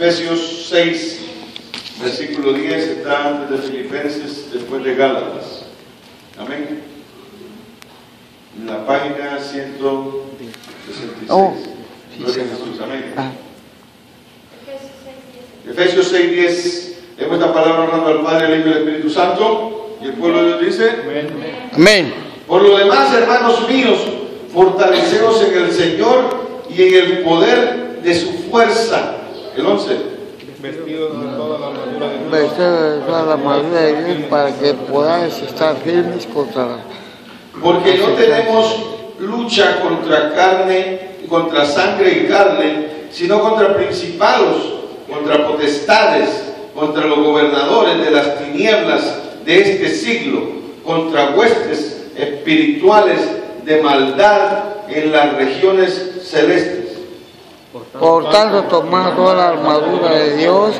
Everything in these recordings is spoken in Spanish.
Efesios 6, versículo 10, está antes de Filipenses, después de Gálatas. Amén. En la página 166. Gloria a Jesús. Amén. Efesios 6, 10. Leemos esta palabra honrando al Padre, al Hijo y al Espíritu Santo. Y el pueblo de Dios dice: Amén. Amén. Por lo demás, hermanos míos, fortaleceos en el Señor y en el poder de su fuerza. El 11. Vestidos de toda la armadura de Dios. Vestidos de toda la armadura de Dios para que podáis estar firmes contra Porque no tenemos lucha contra sangre y carne, sino contra principados, contra potestades, contra los gobernadores de las tinieblas de este siglo, contra huestes espirituales de maldad en las regiones celestes. Por tanto, tomad toda la armadura de Dios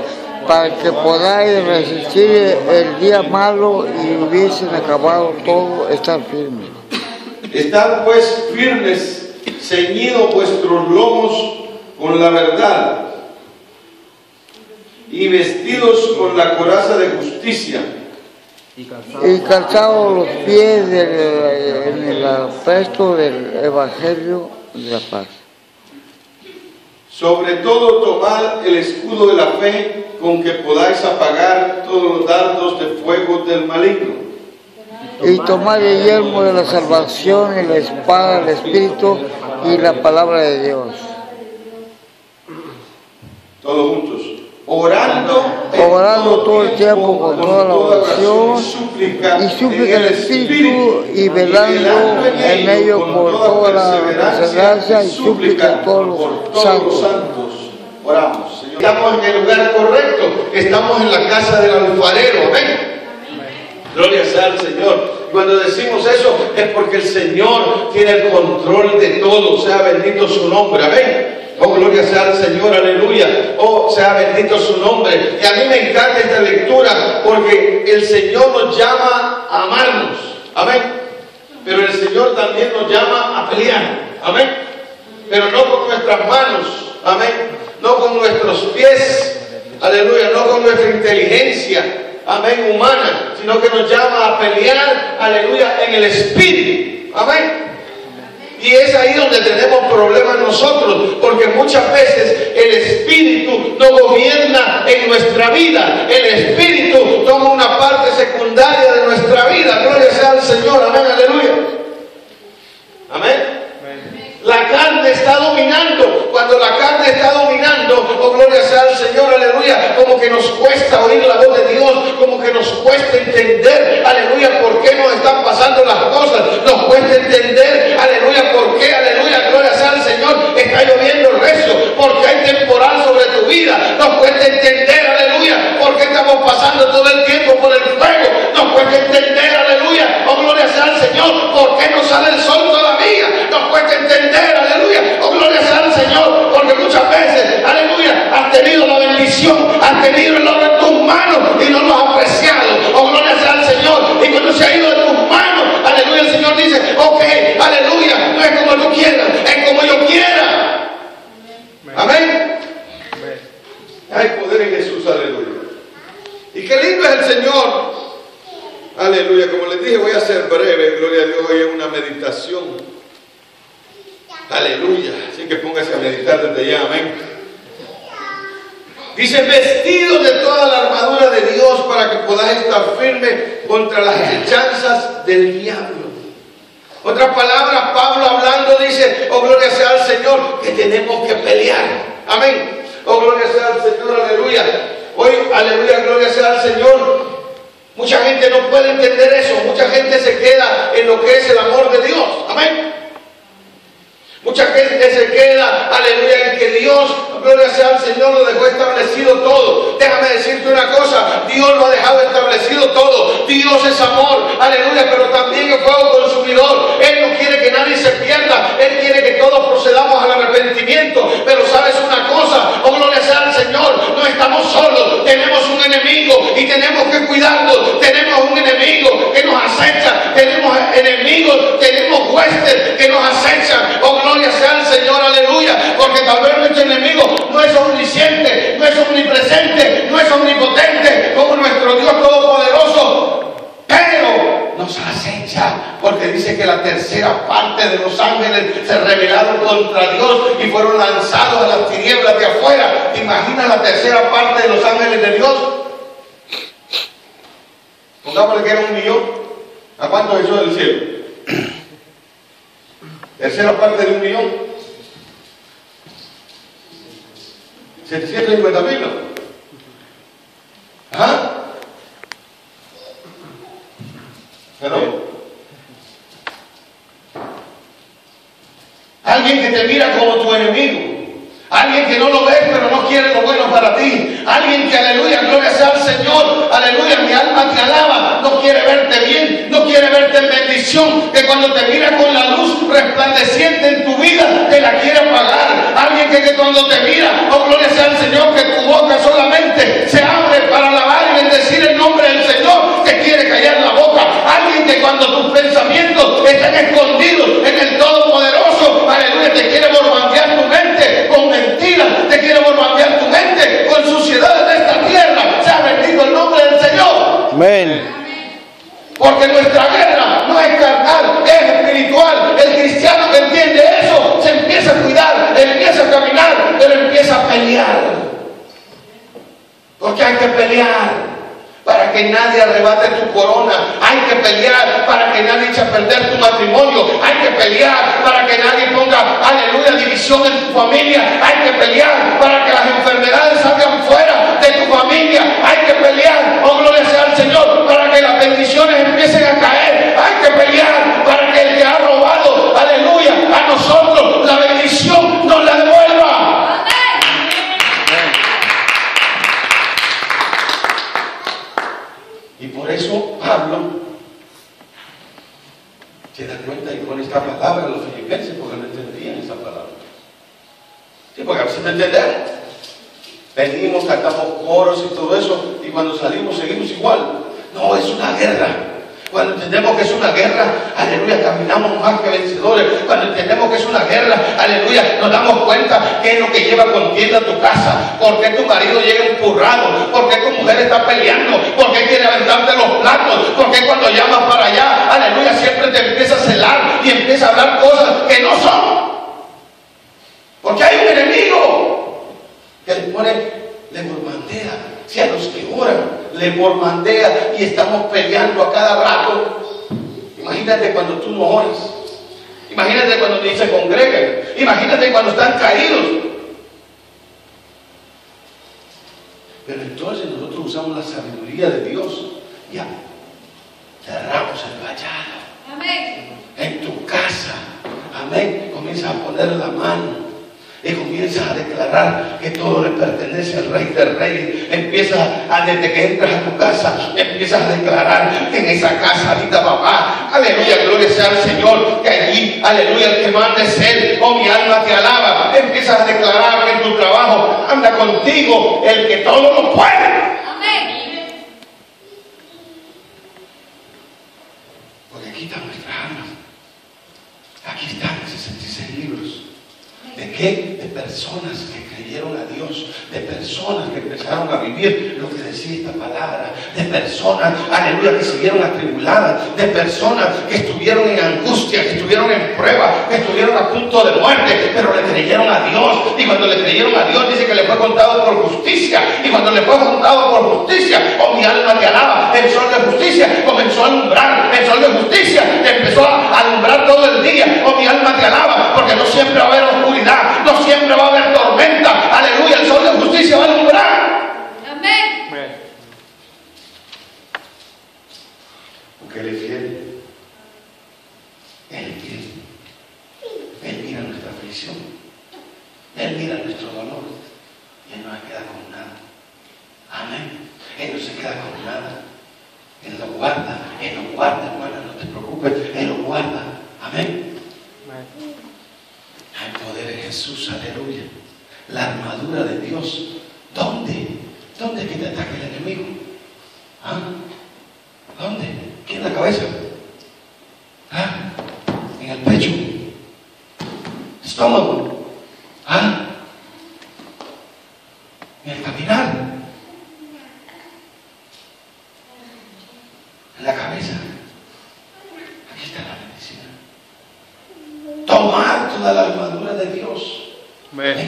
para que podáis resistir el día malo y hubiesen acabado todo, estar firmes. Estad pues firmes, ceñidos vuestros lomos con la verdad y vestidos con la coraza de justicia. Y calzados los pies en el apresto del Evangelio de la paz. Sobre todo tomad el escudo de la fe con que podáis apagar todos los dardos de fuego del maligno. Y tomad el yelmo de la salvación y la espada del Espíritu y la palabra de Dios. Todos juntos. Orando todo el tiempo con toda la oración y súplica en el Espíritu y velando en ello por toda la perseverancia y súplica en todos los santos. Oramos, Señor. Estamos en el lugar correcto, estamos en la casa del alfarero. Amén. Gloria sea al Señor. Cuando decimos eso es porque el Señor tiene el control de todo. Sea bendito su nombre. Amén. Oh, gloria sea al Señor, aleluya. Oh, sea bendito su nombre. Y a mí me encanta esta lectura porque el Señor nos llama a amarnos. Amén. Pero el Señor también nos llama a pelear. Amén. Pero no con nuestras manos. Amén. No con nuestros pies. Aleluya. No con nuestra inteligencia. Amén, humana, sino que nos llama a pelear, aleluya, en el Espíritu. Amén. Y es ahí donde tenemos problemas nosotros, porque muchas veces el Espíritu no gobierna en nuestra vida. El Espíritu toma una parte secundaria de nuestra vida. Gloria sea al Señor. Amén, aleluya. Amén. La carne está dominando. Cuando la carne está dominando, oh gloria sea al Señor, aleluya, como que nos cuesta oír la voz de Dios, como que nos cuesta entender, aleluya, por qué nos están pasando las cosas, nos cuesta entender, aleluya, por qué, aleluya, gloria sea al Señor, está lloviendo recio, porque hay temporal sobre tu vida, nos cuesta entender, aleluya, por qué estamos pasando todo el tiempo por el fuego, nos cuesta entender, aleluya, oh gloria sea al Señor, por qué no sale el sol todavía, nos cuesta entender, aleluya, oh gloria sea al Señor, porque muchas veces, aleluya, has tenido la bendición, has tenido el oro en tus manos y no lo has apreciado, oh gloria sea al Señor, y cuando se ha ido de tus manos, aleluya, el Señor dice, ok, aleluya, no es como tú quieras, es como yo quiera. Amén. Hay poder en Jesús, aleluya. Y qué lindo es el Señor, aleluya. Como les dije, voy a ser breve, gloria a Dios, hoy es una meditación. Aleluya, así que póngase a meditar desde ya, amén. Dice, vestidos de toda la armadura de Dios para que podáis estar firme contra las acechanzas del diablo. Otras palabras, Pablo hablando dice, oh gloria sea al Señor, que tenemos que pelear, amén. Oh gloria sea al Señor, aleluya. Hoy, aleluya, gloria sea al Señor. Mucha gente no puede entender eso, mucha gente se queda en lo que es el amor de Dios, amén. Mucha gente se queda, aleluya, en que Dios, gloria sea al Señor, lo dejó establecido todo. Déjame decirte una cosa, Dios lo ha dejado establecido todo. Dios es amor, aleluya, pero también es fuego consumidor. Él no quiere que nadie se pierda, Él quiere que todos procedamos al arrepentimiento. Pero sabes una cosa, oh gloria sea al Señor, no estamos solos, tenemos un enemigo y tenemos que cuidarnos. Tenemos un enemigo que nos acecha, tenemos enemigos, tenemos huestes que nos acechan. Oh gloria sea al Señor, aleluya, porque tal vez nuestro enemigo no es omnisciente, no es omnipotente, omnipotente, como nuestro Dios todopoderoso, pero nos acecha, porque dice que la tercera parte de los ángeles se rebelaron contra Dios y fueron lanzados a las tinieblas de afuera. ¿Te imaginas la tercera parte de los ángeles de Dios? Pongámosle que era 1.000.000. ¿A cuánto echó del cielo? Tercera parte de 1.000.000. 750.000, ¿no? ¿Ah? ¿Perdón? Alguien que te mira como tu enemigo. Alguien que no lo ves, pero no quiere lo bueno para ti. Alguien que, aleluya, gloria sea al Señor, aleluya, mi alma te alaba. No quiere verte bien, no quiere verte en bendición. Que cuando te mira con la luz resplandeciente en tu vida, te la quiere apagar. Alguien que cuando te mira, oh gloria sea al Señor, que tu boca solamente se abre para alabar y bendecir el nombre del Señor, te quiere callar la boca. Alguien que cuando tus pensamientos están escondidos en el Todopoderoso, aleluya, te quiere bombardear tu mente con mentiras, te quiere bombardear tu mente con suciedades de esta tierra. Sea bendito el nombre del Señor. Amén. Porque nuestra guerra no es carnal, es espiritual. El cristiano que entiende eso se empieza a cuidar, empieza a caminar, pero empieza a pelear. Porque hay que pelear para que nadie arrebate tu corona. Hay que pelear para que nadie eche a perder tu matrimonio. Hay que pelear para que nadie ponga, aleluya, división en tu familia. Hay que pelear para que las enfermedades salgan fuera de tu familia. Hay que pelear, oh gloria sea al Señor, para que las bendiciones empiecen a caer. Hay que pelear para que el que ha robado, aleluya, a nosotros la bendición nos la devuelva. Y por eso Pablo se da cuenta y pone esta palabra a los filipenses, porque no entendían esa palabra. Sí, porque a veces no entendemos. Venimos, cantamos coros y todo eso, y cuando salimos seguimos igual. No, es una guerra. Cuando entendemos que es una guerra, aleluya, caminamos más que vencedores. Cuando entendemos que es una guerra, aleluya, nos damos cuenta que es lo que lleva contienda a tu casa. ¿Por qué tu marido llega empurrado? ¿Por qué tu mujer está peleando? ¿Por qué quiere aventarte los platos? ¿Por qué cuando llamas para allá, aleluya, siempre te empieza a celar y empieza a hablar cosas que no son? Porque hay un enemigo que le bombardea. Si a los que oran le bombardea y estamos peleando a cada rato. Imagínate cuando tú no oras. Imagínate cuando ni se congregan. Imagínate cuando están caídos. Pero entonces nosotros usamos la sabiduría de Dios. Ya cerramos el vallado. Amén. En tu casa. Amén. Comienza a poner la mano. Y comienzas a declarar que todo le pertenece al Rey de Reyes. Empiezas desde que entras a tu casa, empiezas a declarar que en esa casa habita papá. Aleluya, gloria sea al Señor. Que allí, aleluya, el que manda es Él. Oh, mi alma te alaba. Empiezas a declarar que en tu trabajo anda contigo el que todo lo puede. Amén. Porque aquí están nuestras almas. Aquí están 66 libros. ¿De qué? De personas que creyeron a Dios, de personas que empezaron a vivir lo que decía esta palabra, de personas, aleluya, que siguieron atribuladas, de personas que estuvieron en angustia, que estuvieron en prueba, que estuvieron a punto de muerte, pero le creyeron a Dios. Y cuando le creyeron a Dios, dice que le fue contado por justicia. Y cuando le fue contado por justicia, oh, mi alma te alaba, el sol de justicia comenzó a alumbrar, el sol de justicia empezó a alumbrar todo el día. Oh, mi alma te alaba, porque no siempre va a haber oscuridad. No siempre va a haber tormenta. Aleluya, el sol de justicia va a alumbrar. Amén. Porque Él es fiel. Él es fiel. Él mira nuestra aflicción. Él mira nuestro dolor. Y Él no se queda con nada. Amén. Él no se queda con nada. Él lo guarda. Él lo guarda, hermana, no te preocupes. Él lo guarda. Amén. Hay poder en Jesús, aleluya. La armadura de Dios. ¿Dónde? ¿Dónde es que te ataca el enemigo? ¿Ah? ¿Dónde? ¿Aquí en la cabeza? ¿Ah? ¿En el pecho? ¿Estómago? ¿Ah? ¿En el caminar?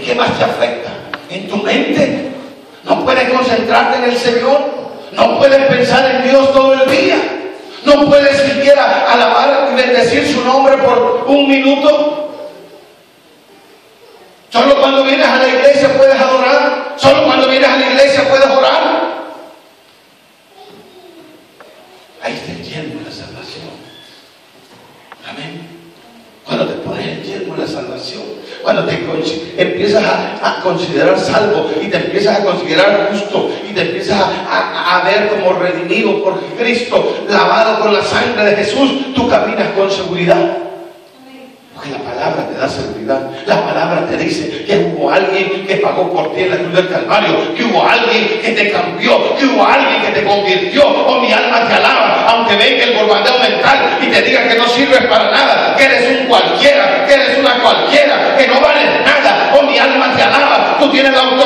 qué más te afecta? ¿En tu mente? ¿No puedes concentrarte en el Señor? ¿No puedes pensar en Dios todo el día? ¿No puedes siquiera alabar y bendecir su nombre por un minuto? Solo cuando vienes a la iglesia puedes adorar. Solo cuando vienes a la iglesia puedes orar. Ahí está el yermo de la salvación. Amén. Cuando te pones el yermo de la salvación, cuando te empiezas a considerar salvo y te empiezas a considerar justo y te empiezas a ver como redimido por Cristo, lavado con la sangre de Jesús, tú caminas con seguridad. Porque la palabra te da seguridad. La palabra te dice que hubo alguien que pagó por ti en la cruz del Calvario, que hubo alguien que te cambió, que hubo alguien que te convirtió. Oh, mi alma te alaba, aunque venga el borbandeo mental y te diga que no sirves para nada, que eres un cualquiera, que eres una cualquiera, que no vales nada. Oh, mi alma te alaba. Tú tienes la autoridad